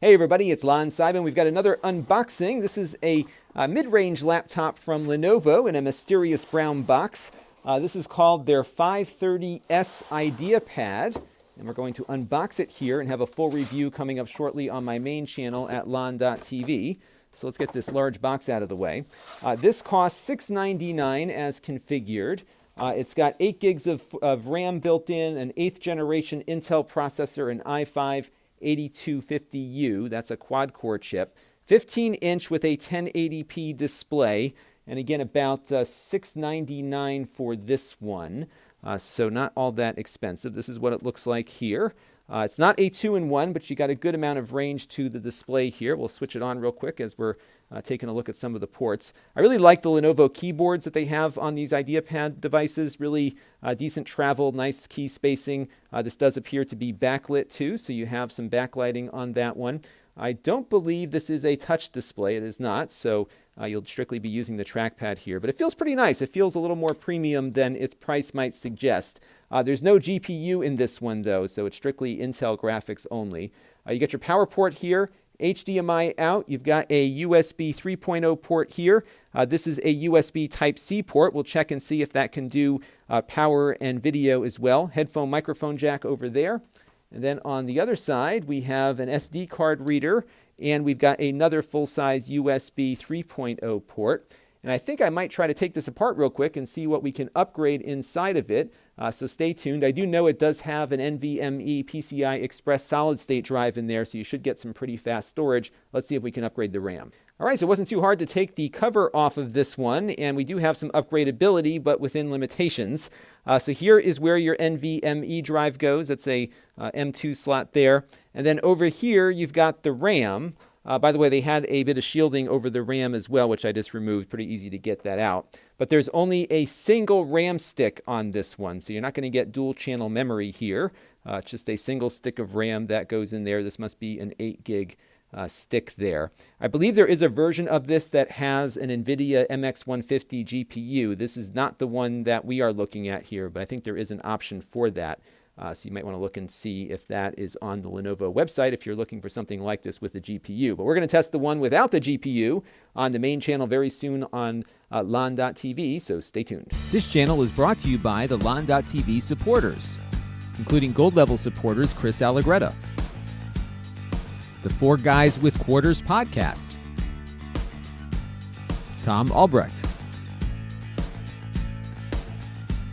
Hey everybody, it's Lon Simon. We've got another unboxing. This is a mid-range laptop from Lenovo in a mysterious brown box. This is called their 530s Ideapad, and we're going to unbox it here and have a full review coming up shortly on my main channel at lon.tv. So let's get this large box out of the way. This costs $699 as configured. It's got 8 gigs of RAM built in, an 8th generation Intel processor, an i5 8250U, that's a quad-core chip, 15-inch with a 1080p display, and again about $699 for this one, so not all that expensive. This is what it looks like here. It's not a 2-in-1, but you got a good amount of range to the display here. We'll switch it on real quick as we're taking a look at some of the ports. I really like the Lenovo keyboards that they have on these Ideapad devices. Really decent travel, nice key spacing. This does appear to be backlit too, so you have some backlighting on that one. I don't believe this is a touch display. It is not, so you'll strictly be using the trackpad here. But it feels pretty nice. It feels a little more premium than its price might suggest. There's no GPU in this one, though, so it's strictly Intel graphics only. You get your power port here, HDMI out. You've got a USB 3.0 port here. This is a USB Type-C port. We'll check and see if that can do power and video as well. Headphone microphone jack over there. And then on the other side, we have an SD card reader, and we've got another full-size USB 3.0 port. And I think I might try to take this apart real quick and see what we can upgrade inside of it. So stay tuned. I do know it does have an NVMe PCI Express solid-state drive in there, so you should get some pretty fast storage. Let's see if we can upgrade the RAM. All right, so it wasn't too hard to take the cover off of this one, and we do have some upgradability, but within limitations. So here is where your NVMe drive goes. That's a M2 slot there. And then over here, you've got the RAM. By the way, they had a bit of shielding over the RAM as well, which I just removed. Pretty easy to get that out. But there's only a single RAM stick on this one, so you're not going to get dual channel memory here. It's just a single stick of RAM that goes in there. This must be an 8 gig stick there. I believe there is a version of this that has an NVIDIA MX150 GPU. This is not the one that we are looking at here, but I think there is an option for that. So you might want to look and see if that is on the Lenovo website if you're looking for something like this with the GPU. But we're going to test the one without the GPU on the main channel very soon on lon.tv, so stay tuned. This channel is brought to you by the lon.tv supporters, including gold level supporters Chris Allegretta, the 4 Guys with Quarters podcast, Tom Albrecht,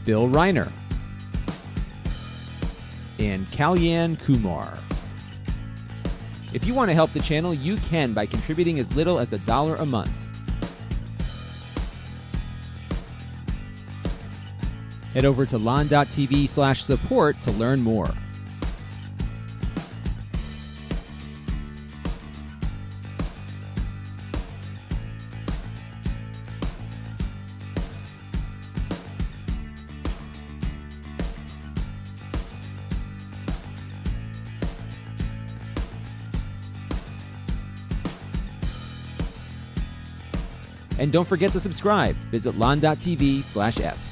Bill Reiner, and Kalyan Kumar. If you want to help the channel, you can by contributing as little as $1 a month. Head over to lon.tv/support to learn more. And don't forget to subscribe. Visit lon.tv/s.